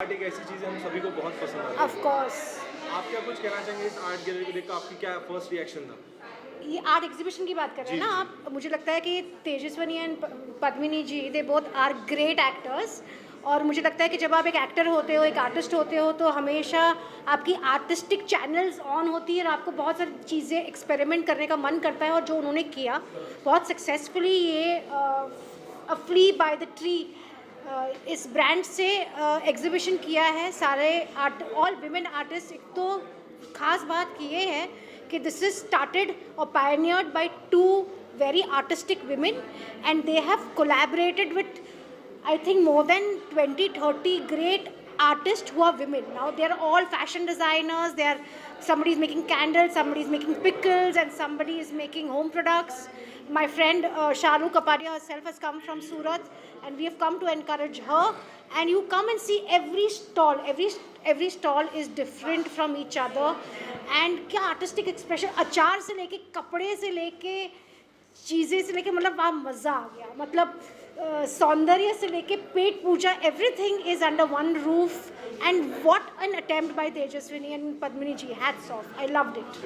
Art एक ऐसी चीज़ है हम सभी को बहुत पसंद आती ऑफ कोर्स। है। आप क्या कुछ कहना चाहेंगे इस आर्ट गैलरी को देखकर आपकी क्या फर्स्ट रिएक्शन था? ये आर्ट एग्जीबिशन की बात कर रहे हैं जी, ना जी। आप। मुझे लगता है कि Tejaswini and Padmini ji they both are great actors. और मुझे लगता है कि जब आप एक एक्टर होते हो, एक आर्टिस्ट होते हो, तो हमेशा आपकी आर्टिस्टिक चैनल्स ऑन होती है और आपको बहुत सारी चीज़ें एक्सपेरिमेंट करने का मन करता है। और जो उन्होंने किया बहुत सक्सेसफुली, ये अ फ्ली बाय द ट्री इस ब्रांड से एग्जीबिशन किया है। सारे आर्ट ऑल विमेन आर्टिस्ट। एक तो खास बात की ये है कि दिस इज स्टार्टेड और pioneered by two very artistic women, and they have collaborated with, I think, more than 20-30 great artists who are women. Now they are all fashion designers. Somebody is making candles, somebody is making pickles, and somebody is making home products. My friend Shahrukh Kapadia herself has come from Surat, and we have come to encourage her. And you come and see every stall. Every stall is different from each other. And क्या artistic expression, अचार से लेके कपड़े से लेके चीज़ें से लेके, मतलब वहाँ मज़ा आ गया। मतलब सौंदर्य से लेके पेट पूजा, everything is under one roof. And what an attempt by Tejaswini and Padmini ji, hats off, I loved it.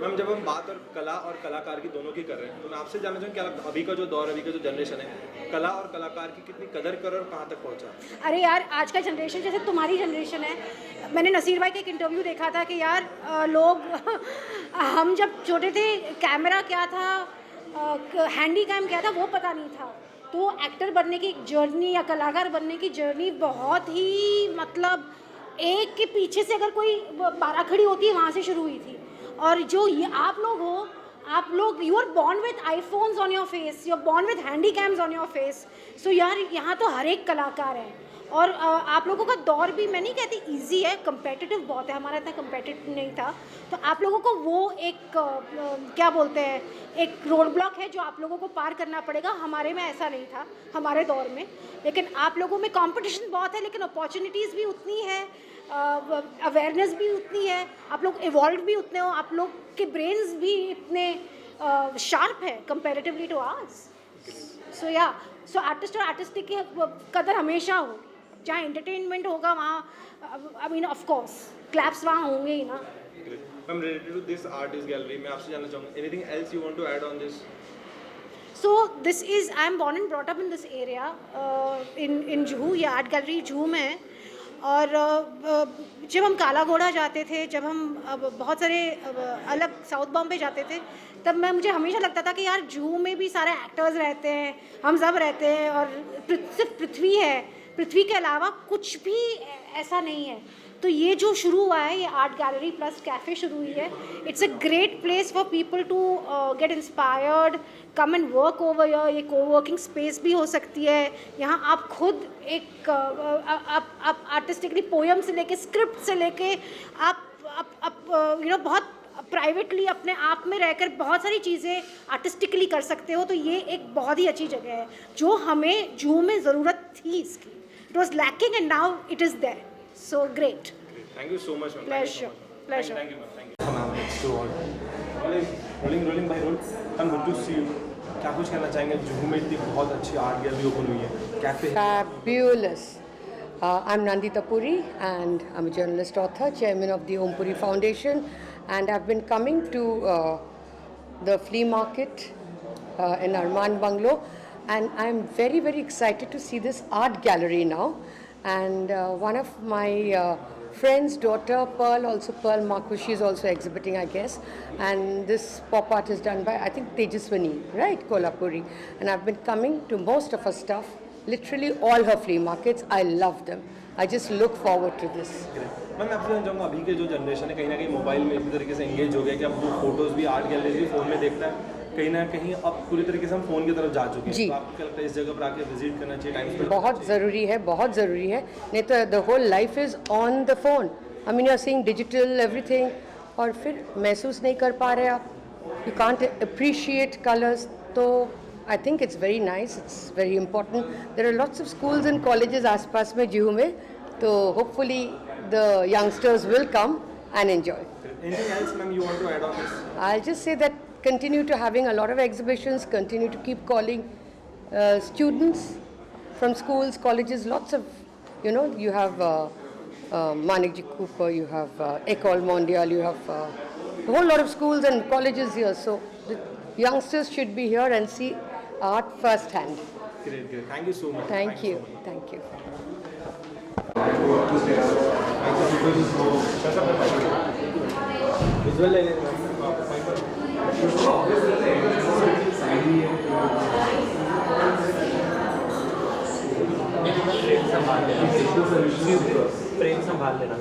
Ma'am, जब हम बात और कला और कलाकार की दोनों की कर रहे हैं, तो मैं आपसे जानना चाहूँ क्या लगता है अभी का जो दौर, अभी का जो जनरेशन है, कला और कलाकार की कितनी कदर कर और कहाँ तक पहुँचा? अरे यार, आज का जनरेशन जैसे तुम्हारी जनरेशन है। मैंने नसीर भाई का एक इंटरव्यू देखा था कि यार लोग हम जब छोटे थे, कैमरा क्या था, हैंडी कैम क्या था, वो पता नहीं था। तो एक्टर बनने की जर्नी या कलाकार बनने की जर्नी बहुत ही, मतलब एक के पीछे से अगर कोई बारह खड़ी होती है, वहाँ से शुरू हुई थी। और जो ये आप लोग हो, आप लोग, you are born with iPhones on your face, you are born with handy cams on your face. So यार, यहाँ तो हर एक कलाकार है। और आप लोगों का दौर भी, मैं नहीं कहती ईजी है, कम्पेटिटिव बहुत है। हमारा इतना कम्पेटिटिव नहीं था। तो आप लोगों को वो एक क्या बोलते हैं, एक रोड ब्लॉक है जो आप लोगों को पार करना पड़ेगा। हमारे में ऐसा नहीं था, हमारे दौर में। लेकिन आप लोगों में कंपटीशन बहुत है, लेकिन अपॉर्चुनिटीज़ भी उतनी है, अवेयरनेस भी उतनी है, आप लोग इवॉल्व भी उतने हो, आप लोग के ब्रेन्स भी इतने शार्प है कंपेरेटिवली टू आवर्स। सो या, सो आर्टिस्ट और आर्टिस्टिक की कदर हमेशा होगी। जहाँ एंटरटेनमेंट होगा वहाँ, I mean of course claps वहाँ होंगे ही ना। Ma'am, related to this artist gallery, मैं आपसे जानना चाहूँगा anything else you want to add on this? So this is, I am born and brought up in this area, in Juhu. ये art gallery Juhu में है। और जब हम काला घोड़ा जाते थे, जब हम बहुत सारे अलग साउथ बॉम्बे जाते थे, तब मुझे हमेशा लगता था कि यार जुहू में भी सारे एक्टर्स रहते हैं, हम सब रहते हैं, और सिर्फ पृथ्वी है, पृथ्वी के अलावा कुछ भी ऐसा नहीं है। तो ये जो शुरू हुआ है, ये आर्ट गैलरी प्लस कैफ़े शुरू हुई है। It's a great place for people to get inspired, come and work over here. ये कोवर्किंग स्पेस भी हो सकती है। यहाँ आप खुद एक आप आर्टिस्टिकली पोयम से लेके, स्क्रिप्ट से लेके, आप यू नो बहुत प्राइवेटली अपने आप में रहकर बहुत सारी चीज़ें आर्टिस्टिकली कर सकते हो। तो ये एक बहुत ही अच्छी जगह है जो हमें जुहू में ज़रूरत थी इसकी। It was lacking and now it is there. So great. Thank you so much, ma'am. Pleasure. Pleasure. Thank you, ma'am. Thank you. Ma'am, it's so on. Rolling by roll. I'm good to see you. क्या कुछ कहना चाहेंगे? जुहू में इतनी बहुत अच्छी art gallery open हुई है, कैफे है। Fabulous. I'm Nandita Puri, and I'm a journalist author, chairman of the Om Puri Foundation, and I've been coming to the flea market in Arman Bungalow, and I'm very, very excited to see this art gallery now. And one of my friend's daughter, Pearl Marcus, she's also exhibiting, I guess. And this pop art is done by, I think, Tejaswani, right, Kolhapuri. And I've been coming to most of her stuff, literally all her flea markets. I love them. I just look forward to this. मैं आपसे जानना चाहूँगा, अभी के जो generation है कहीं ना कहीं मोबाइल में इसी तरीके से एंगेज हो गया कि अब वो फोटोज़ भी आर्ट गैलरी भी फ़ोन में देखता है। कहीं ना कहीं अब पूरी तरीके से हम फ़ोन की तरफ जा चुके हैं। जी। तो आपको क्या लगता है इस जगह पर आके विजिट करना चाहिए, टाइम स्पेंड? बहुत ज़रूरी है, बहुत ज़रूरी है। नहीं तो the whole life is on the phone. I mean, you are seeing digital everything, और फिर महसूस नहीं कर पा रहे आप। You can't appreciate colours. तो I think it's very nice, it's very important. There are lots of schools and colleges आसपास में जुहू में, तो hopefully the youngsters will come and enjoy. Anything else, ma'am, you want to add on this? I'll just say that continue to having a lot of exhibitions, continue to keep calling students from schools, colleges, lots of, you have Manikji Cooper, you have Ecole Mondiale, you have a whole lot of schools and colleges here. So the youngsters should be here and see art firsthand. Great, great. Thank you so much. Thank you. Thank you. प्रेम संभाल लेना।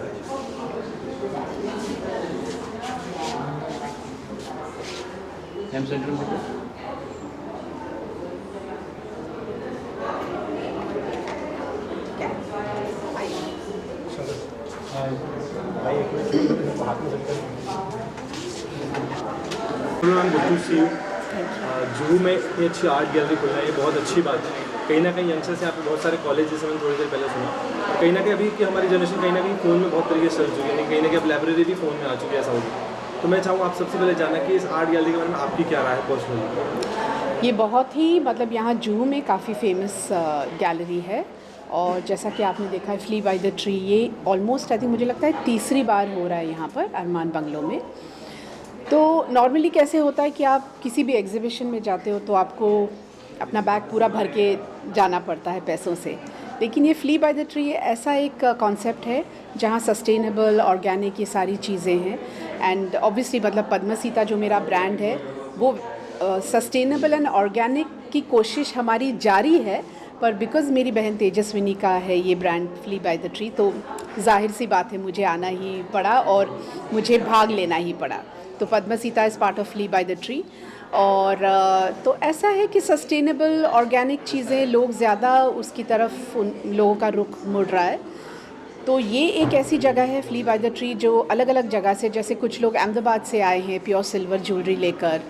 जुहू में इतनी अच्छी art gallery खुलना ये बहुत अच्छी बात है। कहीं ना कहीं यंगस्टर्स यहाँ पे बहुत सारे कॉलेज जैसे मैंने थोड़ी देर पहले सुना, कहीं ना कहीं अभी की हमारी जनरेशन कहीं ना कहीं फ़ोन में बहुत तरीके से चल चुकी है, कहीं ना कहीं अब लाइब्रेरी भी फ़ोन में आ चुकी है ऐसा होगी। तो मैं चाहूँगा आप सबसे पहले जाना कि इस आर्ट गैलरी के बारे में आपकी क्या राय है पर्सनली। ये बहुत ही मतलब यहाँ जुहू में काफ़ी फेमस गैलरी है और जैसा कि आपने देखा है फ्ली बाय द ट्री, ये ऑलमोस्ट आई थिंक मुझे लगता है तीसरी बार हो रहा है यहाँ पर अरमान बंगलो में। तो नॉर्मली कैसे होता है कि आप किसी भी एग्जीबिशन में जाते हो तो आपको अपना बैग पूरा भर के जाना पड़ता है पैसों से, लेकिन ये फ्ली बाय द ट्री ऐसा एक कॉन्सेप्ट है जहाँ सस्टेनेबल ऑर्गेनिक ये सारी चीज़ें हैं। एंड ऑब्वियसली मतलब पद्मसीता जो मेरा ब्रांड है वो सस्टेनेबल एंड ऑर्गेनिक की कोशिश हमारी जारी है, पर बिकॉज़ मेरी बहन तेजस्विनी का है ये brand Flea by the Tree, तो जाहिर सी बात है मुझे आना ही पड़ा और मुझे भाग लेना ही पड़ा। तो Padmasita is part of Flea by the Tree. और तो ऐसा है कि सस्टेनेबल ऑर्गेनिक चीज़ें लोग ज़्यादा उसकी तरफ उन लोगों का रुख मुड़ रहा है। तो ये एक ऐसी जगह है फ्ली बाय द ट्री जो अलग अलग जगह से, जैसे कुछ लोग अहमदाबाद से आए हैं प्योर सिल्वर ज्वेलरी लेकर,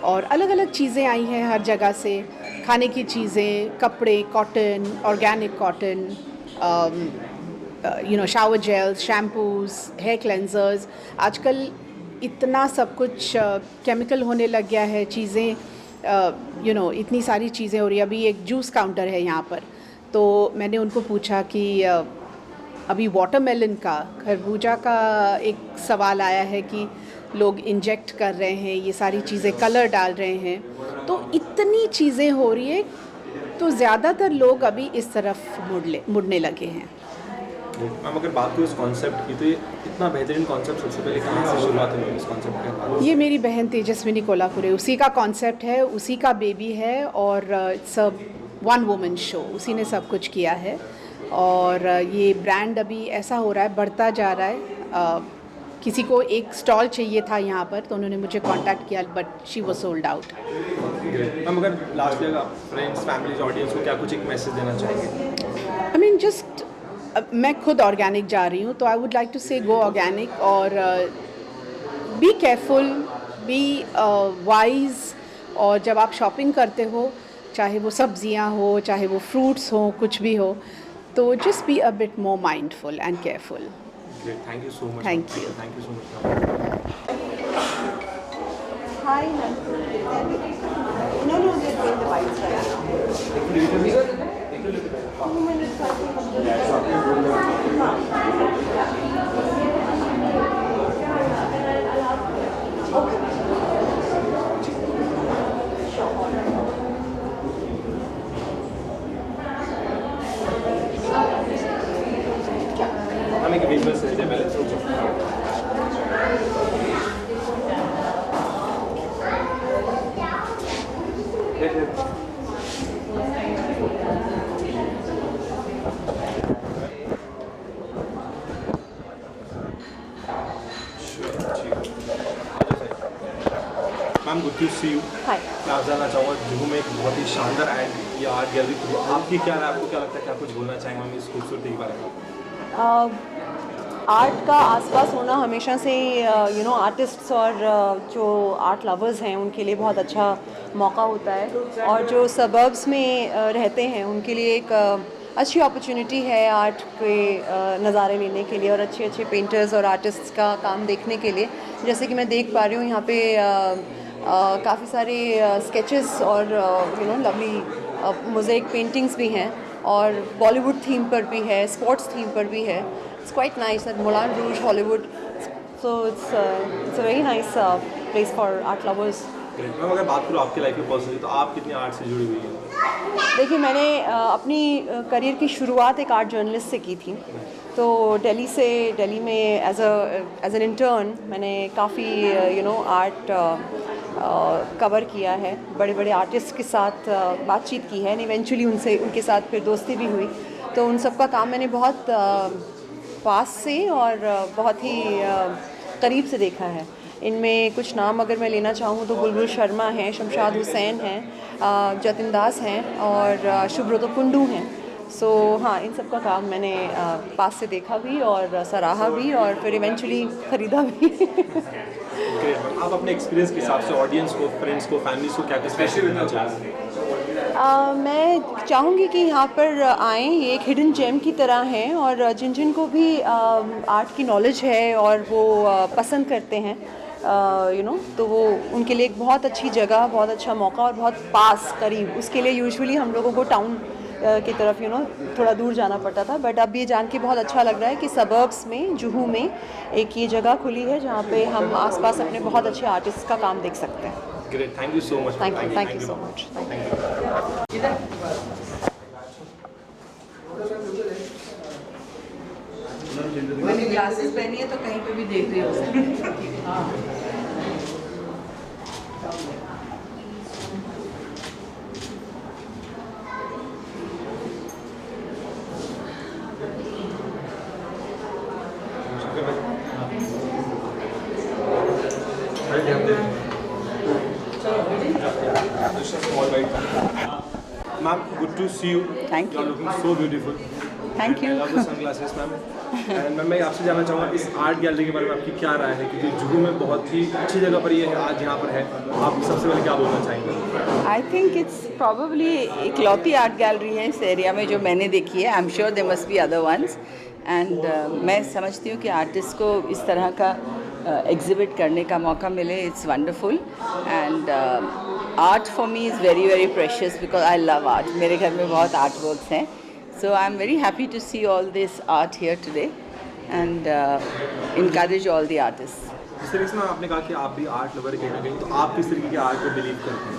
और अलग अलग चीज़ें आई हैं हर जगह से, खाने की चीज़ें, कपड़े, cotton, organic cotton, shower gels, shampoos, hair cleansers. आजकल इतना सब कुछ केमिकल होने लग गया है, चीज़ें इतनी सारी चीज़ें हो रही है। अभी एक जूस काउंटर है यहाँ पर, तो मैंने उनको पूछा कि अभी वाटरमेलन का, खरबूजा का एक सवाल आया है कि लोग इंजेक्ट कर रहे हैं, ये सारी चीज़ें कलर डाल रहे हैं, तो इतनी चीज़ें हो रही है तो ज़्यादातर लोग अभी इस तरफ मुड़ने लगे हैं। मैम अगर बात करूँ इस कॉन्सेप्ट की, तो ये इतना बेहतरीन कॉन्सेप्ट सबसे पहले कहाँ से शुरुआत हुई इस कॉन्सेप्ट के बाद? ये मेरी बहन तेजस्विनी कोल्हापुरे, उसी का कॉन्सेप्ट है, उसी का बेबी है, और it's a one woman show, उसी ने सब कुछ किया है। और ये ब्रांड अभी ऐसा हो रहा है, बढ़ता जा रहा है। किसी को एक स्टॉल चाहिए था यहाँ पर, तो उन्होंने मुझे कांटेक्ट किया, but she was sold out. Ma'am अगर लास्ट में आप फ्रेंड्स, फैमिलीज, ऑडियंस को क्या कुछ एक मैसेज देना चाहेंगे? आई मीन जस्ट मैं खुद ऑर्गेनिक जा रही हूँ, तो आई वुड लाइक टू से गो ऑर्गेनिक, और बी केयरफुल, बी वाइज। और जब आप शॉपिंग करते हो, चाहे वो सब्जियाँ हो, चाहे वो फ्रूट्स हो, कुछ भी हो, तो just be a bit more mindful and careful. Thank you so much. Thank you. Thank you so much. Hi, no, they're doing the white side. 2 minutes, I think. हम एक विजुअल से पहले ma'am good to see you. Hi. मैं आप जानना चाहूँगा, जुहू में एक बहुत ही शानदार एंड या आर्ट गैलरी खुली, आपकी क्या राय, आपको क्या लगता है, क्या कुछ बोलना चाहेंगे मैम इस खूबसूरती के बारे में? आर्ट का आसपास होना हमेशा से आर्टिस्ट्स और जो आर्ट लवर्स हैं उनके लिए बहुत अच्छा मौका होता है, और जो सबर्ब्स में रहते हैं उनके लिए एक अच्छी अपॉर्चुनिटी है आर्ट के नज़ारे लेने के लिए और अच्छे अच्छे पेंटर्स और आर्टिस्ट्स का काम देखने के लिए। जैसे कि मैं देख पा रही हूँ यहाँ पे काफ़ी सारे स्केचेस और लवली मोज़ेक पेंटिंग्स भी हैं, और बॉलीवुड थीम पर भी है, स्पोर्ट्स थीम पर भी है, it's quite nice that Moulin Rouge, Hollywood. So it's a very nice place for art lovers. Great ma'am, अगर बात करूँ आपकी लाइफ में पर्सनली, तो आप कितनी आर्ट से जुड़ी हुई हैं? देखिए, मैंने अपनी करियर की शुरुआत एक आर्ट जर्नलिस्ट से की थी। तो दिल्ली में एज एन इंटर्न मैंने काफ़ी आर्ट कवर किया है, बड़े बड़े आर्टिस्ट के साथ बातचीत की है, इवेंचुअली उनके साथ फिर दोस्ती भी हुई। तो उन सब का काम मैंने बहुत पास से और बहुत ही करीब से देखा है। इनमें कुछ नाम अगर मैं लेना चाहूँ तो बुलबुल शर्मा हैं, शमशाद हुसैन हैं, जतिन दास हैं और शुभ्रतो कुंडू हैं। सो हाँ, इन सब का काम मैंने पास से देखा भी और सराहा भी और फिर इवेंचुअली ख़रीदा भी। ग्रेट मैम, आप अपने एक्सपीरियंस के हिसाब से ऑडियंस को, फ्रेंड्स को, फैमिलीज को क्या स्पेशल देना चाहेंगे? मैं चाहूँगी कि यहाँ पर आएँ, ये एक हिडन जेम की तरह हैं और जिन को भी आर्ट की नॉलेज है और वो पसंद करते हैं तो वो उनके लिए एक बहुत अच्छी जगह, बहुत अच्छा मौका और बहुत पास करीब। उसके लिए यूजुअली हम लोगों को टाउन की तरफ थोड़ा दूर जाना पड़ता था, बट अब ये जान के बहुत अच्छा लग रहा है कि सबर्ब्स में, जुहू में एक ये जगह खुली है जहाँ पे हम आसपास अपने बहुत अच्छे आर्टिस्ट का काम देख सकते हैं। Great, thank you so much. Thank you so much. मैंने ग्लासेस पहनी है तो कहीं पे भी देख रही हो। Ma'am, good to see you. Thank You are you. looking so beautiful. Thank you. I love the sunglasses, ma'am. And मैं आपसे जानना चाहूँगा इस आर्ट गैलरी के बारे में आपकी क्या राय है, क्योंकि जुहू में बहुत ही अच्छी जगह पर ये आज यहाँ पर है। आप सबसे पहले क्या बोलना चाहेंगे? आई थिंक इट्स प्रॉबली इकलौती आर्ट गैलरी है इस एरिया में जो मैंने देखी है। I am sure there must be other ones. And मैं समझती हूँ कि आर्टिस्ट को इस तरह का एग्जिबिट करने का मौका मिले, it's wonderful. And art for me is very very precious because I love art. मेरे घर में बहुत आर्ट वर्क्स हैं, so I'm very happy to see all this art here today and encourage all the artists. जिस तरीके से आपने कहा कि आप भी आर्ट लवर कहीं ना कहीं, तो आप किस तरीके के आर्ट पे बिलीव करते हैं?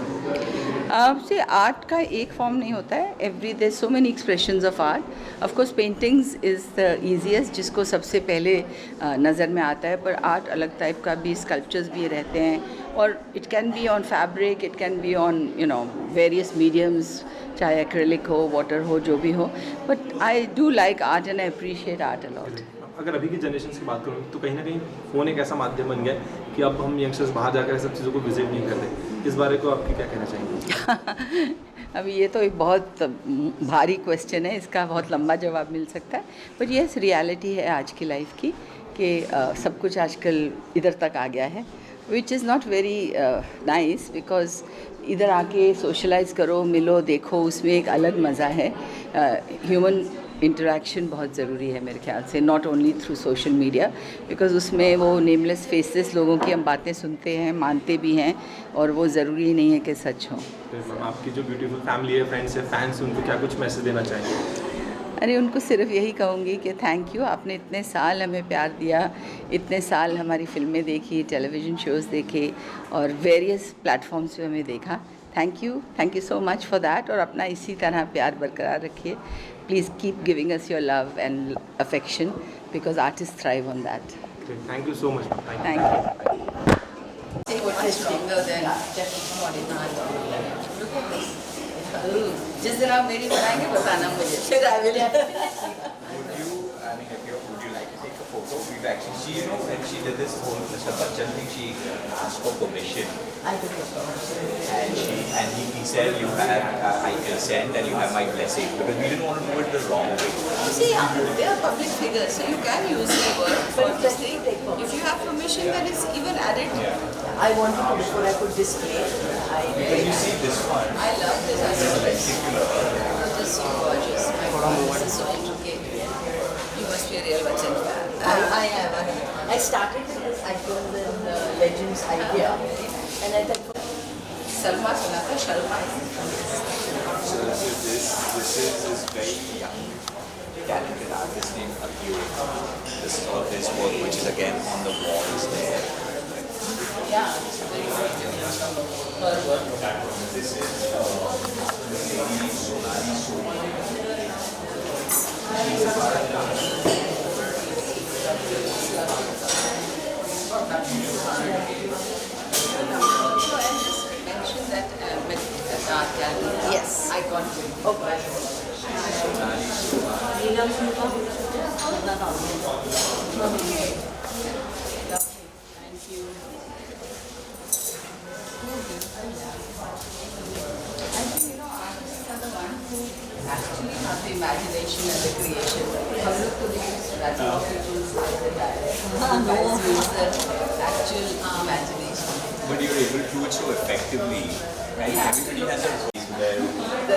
से आर्ट का एक फॉर्म नहीं होता है, every there so many expressions of art. Of course paintings is the easiest, जिसको सबसे पहले नज़र में आता है, पर आर्ट अलग टाइप का भी, स्कल्पचर्स भी रहते हैं और it can be on fabric, it can be on various mediums, चाहे एक्रेलिक हो, वाटर हो, जो भी हो। But I do like art and I appreciate art a lot. अगर अभी की जनरेशन की बात करूँ तो कहीं ना कहीं फ़ोन एक ऐसा माध्यम बन गया है कि अब हम यंगस्टर्स बाहर जाकर सब चीज़ों को विजिट नहीं करते। इस बारे को आपकी क्या कहना चाहेंगे? अभी ये तो एक बहुत भारी क्वेश्चन है, इसका बहुत लंबा जवाब मिल सकता है, पर यस रियलिटी है आज की लाइफ की कि सब कुछ आजकल इधर तक आ गया है, which is not very nice because इधर आके सोशलाइज करो, मिलो, देखो, उसमें एक अलग मज़ा है। ह्यूमन इंटरेक्शन बहुत ज़रूरी है मेरे ख्याल से, not only through social media, because उसमें वो नेमलेस फेसेस लोगों की हम बातें सुनते हैं, मानते भी हैं, और वो ज़रूरी नहीं है कि सच हो। मैम, आपकी जो ब्यूटीफुल फैमिली है, फ्रेंड्स है, फैंस, उनको क्या कुछ मैसेज देना चाहेंगे? अरे उनको सिर्फ यही कहूँगी कि थैंक यू, आपने इतने साल हमें प्यार दिया, इतने साल हमारी फिल्में देखी, टेलीविज़न शोज़ देखे और वेरियस प्लेटफॉर्म्स पे हमें देखा। Thank you so much for that, और अपना इसी तरह प्यार बरकरार रखिए। Please keep giving us your love and affection because artist thrive on that. Thank you so much. Thank you. जिस दिन आप मेरी बनाएंगे बताना मुझे, फिर I will. Would you like to take a photo? We've actually, she, when she did this whole Mr. Bachchan thing, she asked for permission. And he said you have, I consent and you have my blessing, because we didn't want to do it the wrong way. You see, they are public figures, so you can use the word for this thing. If you have permission, then it's even added. I wanted to, before I could display, Because you see this one, I love this. I saw this. particular. This is so gorgeous. My God, this is so intricate. You must be a real Bachchan fan. I am. I started with this Icons and Legends idea, and I thought, Salma सुना था, Sharma. So this is very young. talented artist named Akio. This is all of his work, which is again on the walls there. Yeah, it's very good. Her work. This is Lady Sonali Soni. Mention that art gallery. Yes. Icon. Okay. Thank you. I think artists are the ones who actually have the imagination and the creation. हम लोग तो that's how people say that guys use their actual imagination. But you're able to do it so effectively, right? Everybody has a voice there,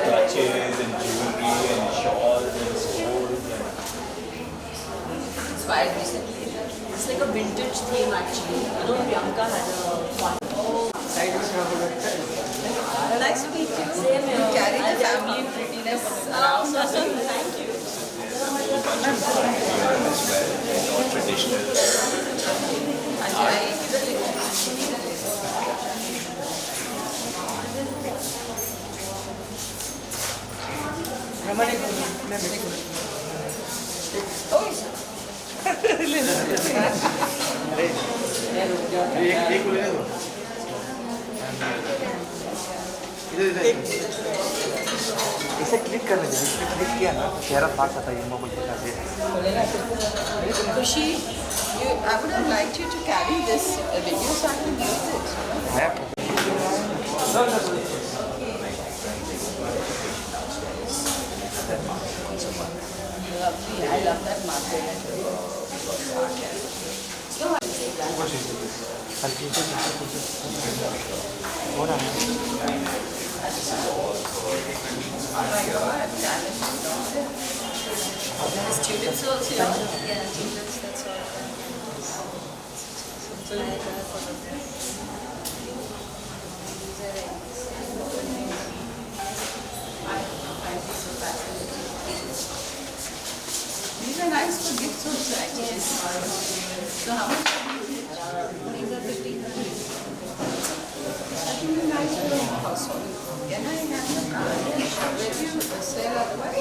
clutches and jewelry and shawls and swords. Inspired recently. It's like a vintage theme actually. I know Priyanka had a one. Nice to meet you. Same here. You carry I the like family prettiness around. Thank you. As well, not traditional. Ajay, किधर ले इसे click करने दे, इसमें click किया ना चेहरा पास आता है मोबाइल पे कर दे। Kushi, I would have liked you to carry this video so I can use it. है Lovely. I love that market. हल्की से हो रहा है। Students also. Yeah, students, that's all. These are nice for gifts also actually. So how much are these? These are 15. That will be nice for the household. Can I have the card? Where do you sell otherwise?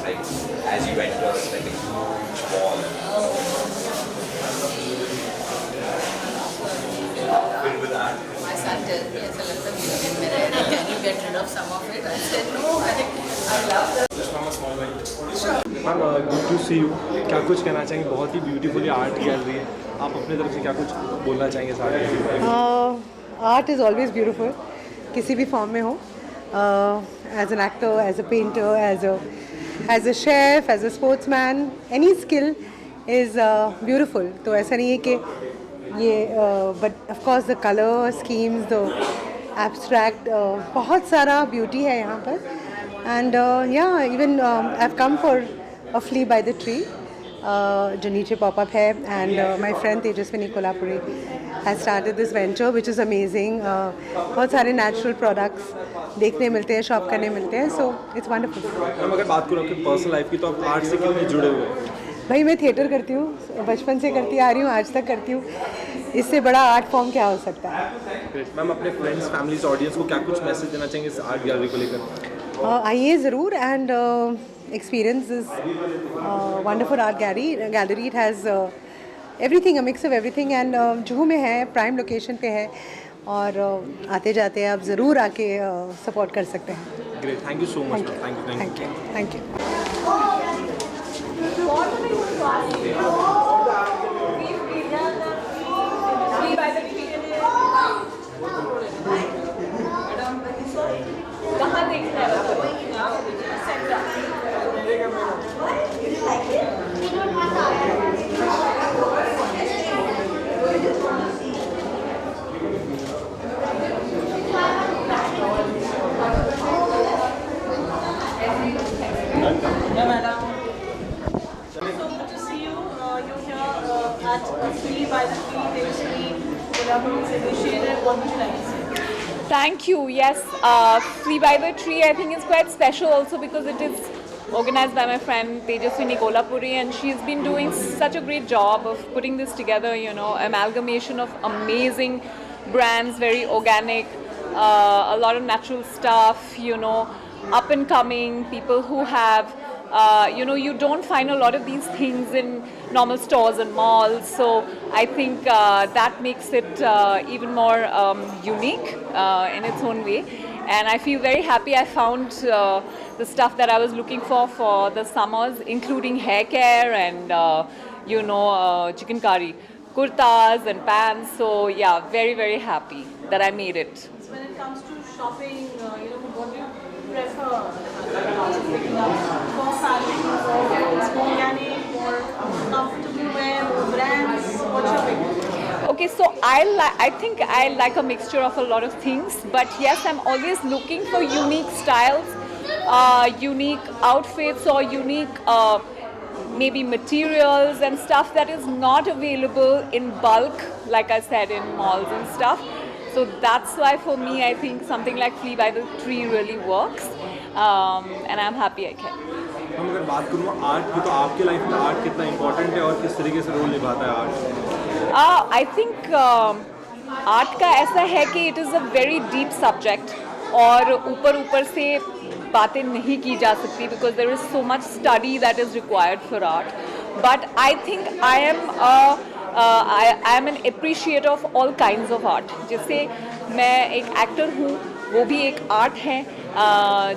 Like, as you enter, it's like a huge wall filled with art. My son tells me, ऐसा लगता है museum में रहना. Can you get rid of some of it? I said no. I love the. Ma'am good to see you. क्या कुछ कहना चाहेंगे? बहुत ही ब्यूटीफुल आर्ट गैलरी है. आप अपने तरफ से क्या कुछ बोलना चाहेंगे सारे? आर्ट इज़ ऑलवेज ब्यूटिफुल, किसी भी फॉर्म में हो. As an actor, as a painter, as a chef, as a sportsman, any skill is beautiful. तो ऐसा नहीं है कि ये but of course the colour schemes, the abstract, बहुत सारा ब्यूटी है यहाँ पर. एंड या even I have come for a Flea by the Tree जो नीचे पॉपअप है. And my friend Tejaswini Kolhapuri has started this venture which is amazing. बहुत सारे नेचुरल प्रोडक्ट्स देखने मिलते हैं, शॉप करने मिलते हैं. So it's wonderful. मैम अगर बात करूँ आपकी पर्सनल लाइफ की, तो आप आर्ट से कितने जुड़े हुए हैं? भाई मैं थिएटर करती हूँ, बचपन से करती आ रही हूँ, आज तक करती हूँ. इससे बड़ा आर्ट फॉर्म क्या हो सकता है. ग्रेट. मैम अपने फ्रेंड्स, फैमिलीज, ऑडियंस को क्या कुछ मैसेज देना चाहेंगे इस आर्ट गैलरी को लेकर? आइए ज़रूर. And experience is wonderful art gallery. It has everything, a mix of everything. And Juhu में है, प्राइम लोकेशन पे है, और आते जाते आप ज़रूर आके सपोर्ट कर सकते हैं. Great. Thank you so much. Thank you. So good to see you. You government's initiative. What would you like to say? Thank you. Yes, Free by the Tree I think is quite special also because it is organized by my friend Tejaswini Kolhapuri, and she's been doing such a great job of putting this together, you know, amalgamation of amazing brands, very organic, a lot of natural stuff, you know, up and coming people who have you know, you don't find a lot of these things in normal stores and malls, so I think that makes it even more unique in its own way. And I feel very happy I found the stuff that I was looking for the summers, including hair care and you know, chicken curry, kurtas and pants. So yeah, very, very happy that I made it. So when it comes to shopping, you know, what do you prefer picking up for fashion, for organic, for comfortable wear, for brands? What's your pick? Okay, so I think I like a mixture of a lot of things, but yes, I'm always looking for unique styles, unique outfits or unique maybe materials and stuff that is not available in bulk, like I said, in malls and stuff. So that's why for me I think something like Flee by the Tree really works, and I'm happy I can. हम अगर बात करूँ art की, तो आपके life में art कितना important है और किस तरीके से रोल निभाता है आर्ट? आई थिंक आर्ट का ऐसा है कि it is a very deep subject और ऊपर से बातें नहीं की जा सकती because there is so much study that is required for art. But I think I am an appreciator of all kinds of art. जैसे मैं एक एक्टर हूँ, वो भी एक आर्ट है,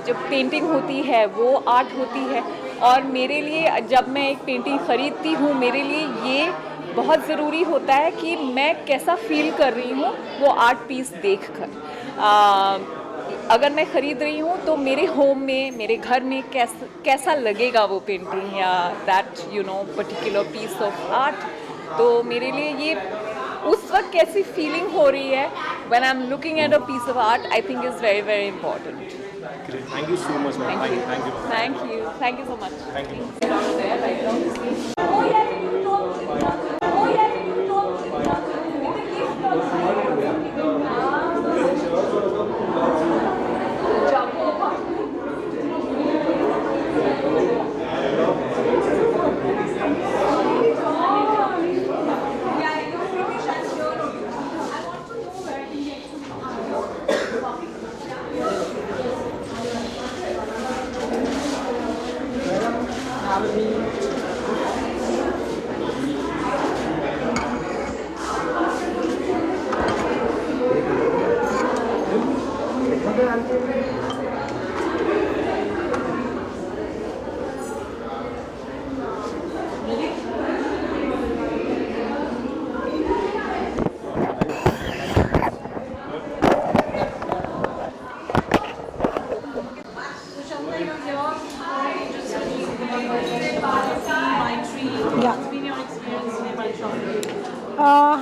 जब पेंटिंग होती है वो आर्ट होती है, और मेरे लिए जब मैं एक पेंटिंग ख़रीदती हूँ मेरे लिए ये बहुत ज़रूरी होता है कि मैं कैसा फील कर रही हूँ वो आर्ट पीस देखकर. अगर मैं ख़रीद रही हूँ तो मेरे होम में, मेरे घर में कैसा लगेगा वो पेंटिंग या that you know particular piece of art. तो मेरे लिए ये उस वक्त कैसी फीलिंग हो रही है when I am looking at a piece of art I think is very very important. Thank you so much, ma'am. Thank you so much. Thank you.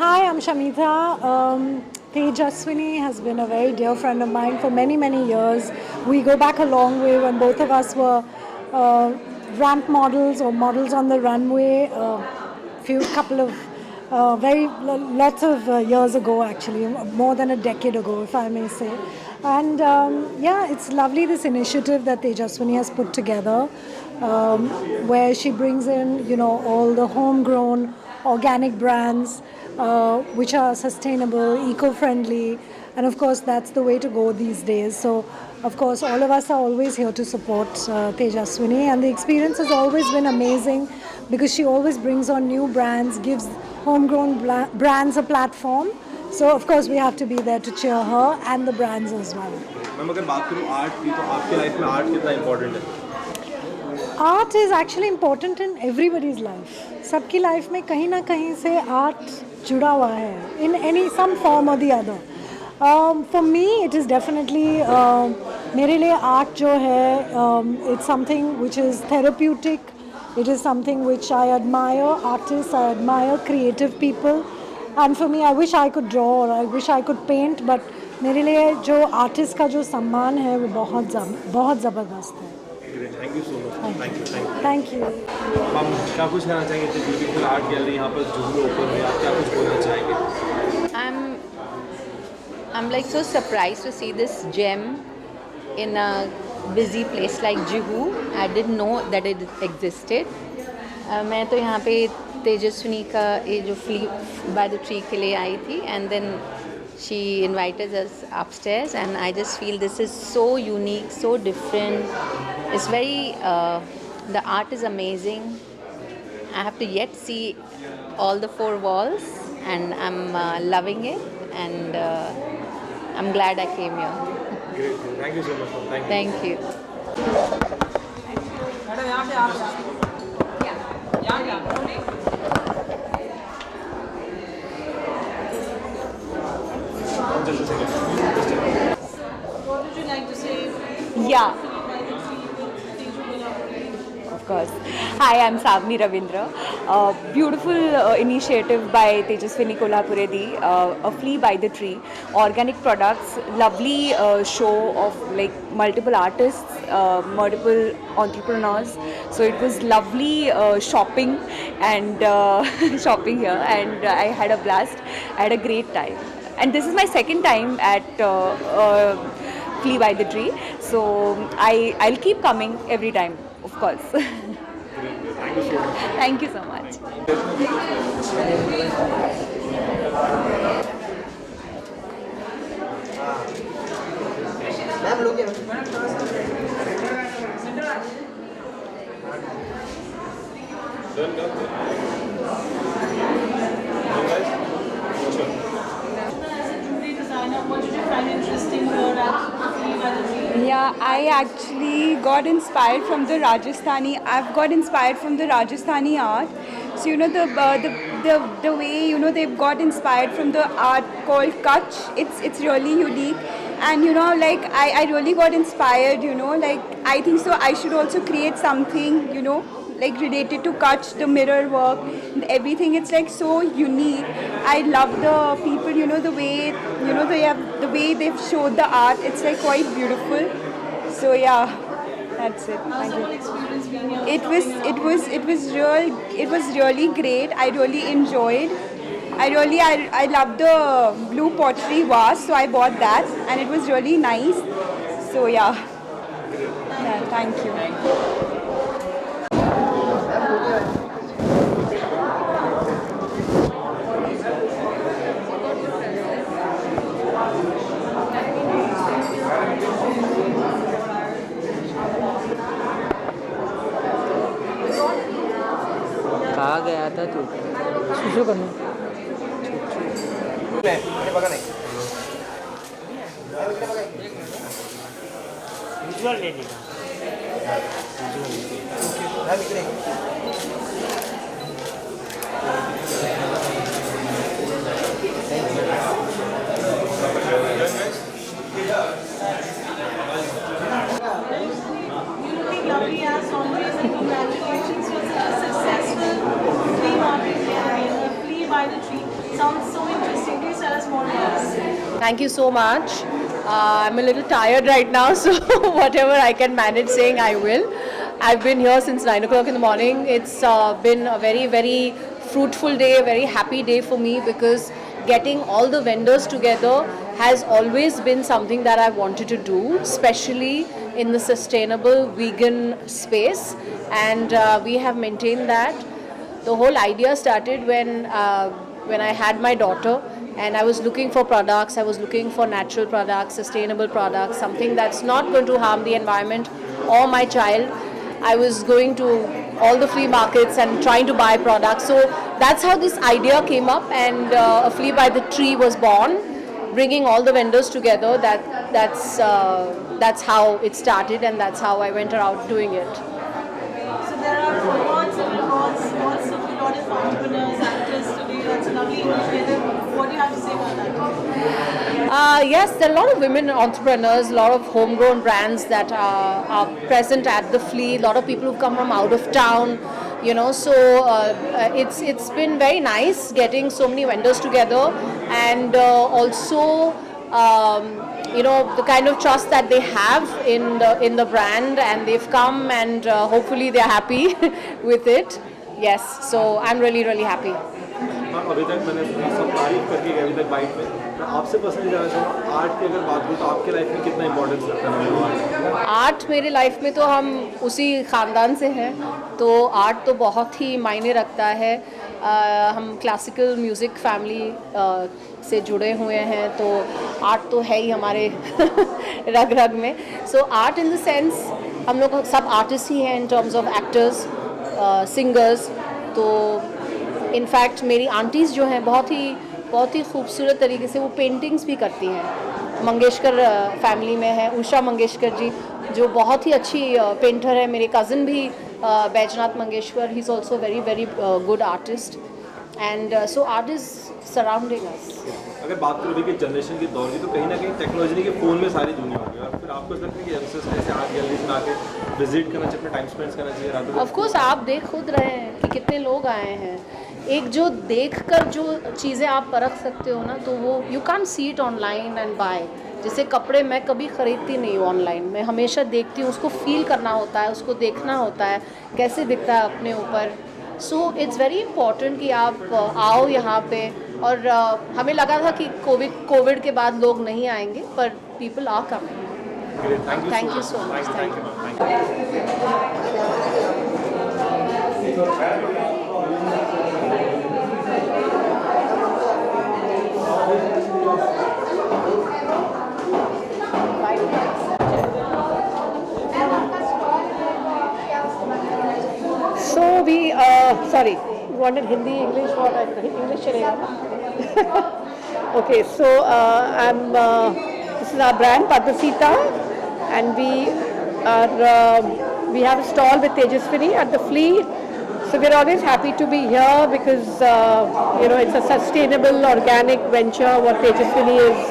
Hi, I'm Shamita. Tejaswini has been a very dear friend of mine for many, many years. We go back a long way when both of us were ramp models or models on the runway lots of years ago, actually, more than a decade ago, if I may say. And yeah, it's lovely, this initiative that Tejaswini has put together, where she brings in, you know, all the homegrown organic brands which are sustainable, eco-friendly, and of course that's the way to go these days. So of course all of us are always here to support Tejaswini, and the experience has always been amazing because she always brings on new brands, gives homegrown brands a platform. So of course we have to be there to cheer her and the brands as well. Ma'am अगर बात करूँ art की, तो आपके life में art कितना important है? Art is actually important in everybody's life. सबकी लाइफ में कहीं ना कहीं से आर्ट जुड़ा हुआ है in some form or the other. For me it is definitely मेरे लिए आर्ट जो है it's something which is therapeutic. It is something which I admire artists, I admire creative people, and for me I wish I could draw or I wish I could paint, but मेरे लिए जो artist का जो सम्मान है वो बहुत ज़बरदस्त है. Thank you so much. Thank you. हम क्या कुछ कहना चाहेंगे? ब्यूटीफुल आर्ट गैलरी यहाँ पर जुहू ओपन हुई, आप क्या कुछ बोलना चाहेंगे? I'm I'm like so surprised to see this gem in a busy place like Juhu. I didn't know that it existed. मैं तो यहाँ पे तेजस्विनी का ये जो फ्ली बाय द ट्री के लिए आई थी, and then she invited us upstairs, and I just feel this is so unique, so different. It's very the art is amazing. I have to yet see all the 4 walls, and I'm loving it, and I'm glad I came here. Great. Thank you so much, ma'am. Thank you. Thank you. Just a second. What would you like to say? Yeah. By the tree with Teju Kolhapuri? Of course. Hi, I'm Savni Ravindra. Beautiful initiative by Tejaswini Kolhapure-di, a flea by the tree, organic products, lovely show of like multiple artists, multiple entrepreneurs. So it was lovely shopping and shopping here, and I had a blast. I had a great time. And this is my second time at Flea by the Tree. So I'll keep coming every time, of course. Thank you so much. Ma'am लोग What did you find interesting here at Flea by the Tree? Yeah, I actually got inspired from the Rajasthani. I've got inspired from the Rajasthani art. So the way they've got inspired from the art called Kutch. It's really unique, and like I really got inspired. Like I think so. I should also create something. Like related to Kutch, the mirror work, and everything. It's like so unique. I love the people, the way, the way they've showed the art. It's like quite beautiful. So yeah, that's it. How's the whole experience been here? It was really great. I really enjoyed. I love the blue pottery vase, so I bought that, and it was really nice. So yeah, thank you. कहाँ गया था तू? शुरू करना बघा नाही visual लेने का मॅम इकडे You're looking lovely as always, and congratulations for such a successful flea market here. Flea by the Tree. Sounds so interesting. Please tell us more about this. Thank you so much. I'm a little tired right now, so whatever I can manage saying, I will. I've been here since 9 o'clock in the morning. It's been a very, very fruitful day, a very happy day for me, because getting all the vendors together has always been something that I wanted to do, especially in the sustainable vegan space, and we have maintained that. The whole idea started when I had my daughter, and I was looking for products. I was looking for natural products, sustainable products, something that's not going to harm the environment or my child. I was going to all the flea markets and trying to buy products. So that's how this idea came up, and a Flea by the Tree was born, bringing all the vendors together. That's how it started, and that's how I went around doing it. So there are lots of a lot of entrepreneurs, actors today. That's a lovely initiative. What do you have to say about that? Yes, there are a lot of women entrepreneurs, a lot of homegrown brands that are present at the Flea. A lot of people who've come from out of town, So it's been very nice getting so many vendors together, and also the kind of trust that they have in the brand, and they've come, and hopefully they're happy with it. Yes, so I'm really, really happy. सुना अभी तक, मैंने सब तारीफ करके गए अभी तक बाइट में। मैं आपसे पर्सनली जानना चाहूँगा आर्ट की अगर बात करूँ तो आपके लाइफ में कितना इंपॉर्टेंस रखता है आर्ट? मेरे लाइफ में तो हम उसी ख़ानदान से हैं, तो आर्ट तो बहुत ही मायने रखता है। हम क्लासिकल म्यूज़िक फैमिली से जुड़े हुए हैं, तो आर्ट तो है ही हमारे रग रग में। So art in the sense हम लोग सब आर्टिस्ट ही हैं in terms of actors, singers. तो इनफैक्ट मेरी आंटीज़ जो हैं बहुत ही खूबसूरत तरीके से वो पेंटिंग्स भी करती हैं। मंगेशकर फैमिली में है उषा मंगेशकर जी, जो बहुत ही अच्छी पेंटर है। मेरे कज़न भी Baijnath Mangeshkar, he is also very very good artist, and so art is surrounding us. अगर बात करोगे कि जनरेशन के दौर की, तो कहीं ना कहीं टेक्नोलॉजी के फ़ोन में सारी दुनिया हो गई, और फिर आपको लगता है कि यंगस्टर्स ऐसे आर्ट गैलरीज में आके विजिट करना चाहिए, अपना टाइम स्पेंड करना चाहिए रात को? ऑफ कोर्स आप देख खुद रहे हैं कि कितने लोग आए हैं। एक जो देखकर जो चीज़ें आप परख सकते हो ना, तो वो you can see it online and buy. जैसे कपड़े मैं कभी ख़रीदती नहीं हूँ ऑनलाइन, मैं हमेशा देखती हूँ, उसको फील करना होता है, उसको देखना होता है कैसे दिखता है अपने ऊपर। सो इट्स वेरी इम्पॉर्टेंट कि आप आओ यहाँ पे। और हमें लगा था कि कोविड के बाद लोग नहीं आएंगे, पर people are coming. Thank you so much. Thank So we, sorry, you wanted Hindi, English, what? English chalega. Okay, so this is our brand Padmasita, and we have a stall with Tejaswini at the Flea. So we're always happy to be here because it's a sustainable, organic venture what Tejaswini is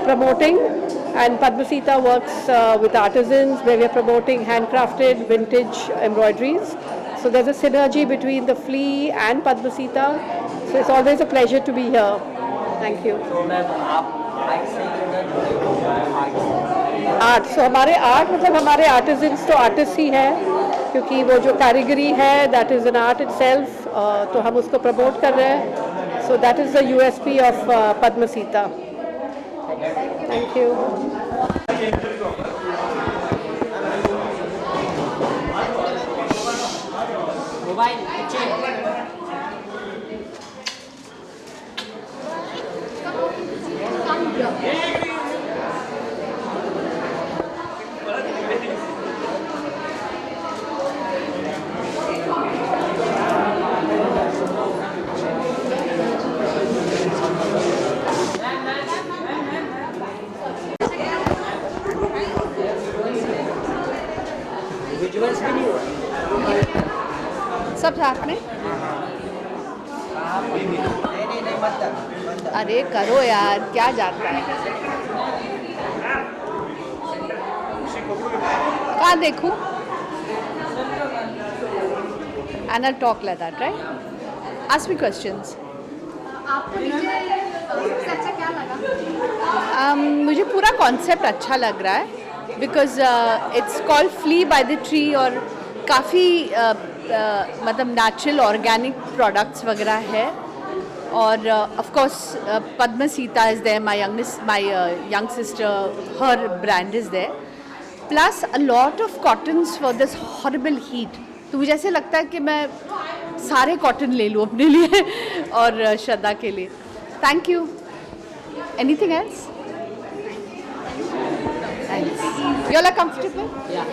promoting. And Padmasita works with artisans, where we are promoting handcrafted vintage embroideries. So there's a synergy between the Flea and Padmasita. So it's always a pleasure to be here. Thank you. So ma'am, art, so हमारे art मतलब हमारे artisans तो artist ही हैं, क्योंकि वो जो कारीगरी है that is an art itself, तो हम उसको प्रमोट कर रहे हैं। So that is the USP of Padmasita. Thank you. सब साथ में। अरे करो यार, क्या जाता है। कहाँ देखूं? And I'll talk like that, right? Ask me questions. आपको डीजे सबसे अच्छा क्या लगा? मुझे पूरा कॉन्सेप्ट अच्छा लग रहा है, because it's called Flea by the Tree, और काफ़ी मतलब नेचुरल ऑर्गेनिक प्रोडक्ट्स वगैरह है। और of course Padmasita is there, my young sister, हर brand is there, plus a lot of cottons for this horrible heat. तो मुझे ऐसे लगता है कि मैं सारे कॉटन ले लूँ अपने लिए और श्रद्धा के लिए। Thank you. Anything else? Thanks. You all are comfortable? Yeah.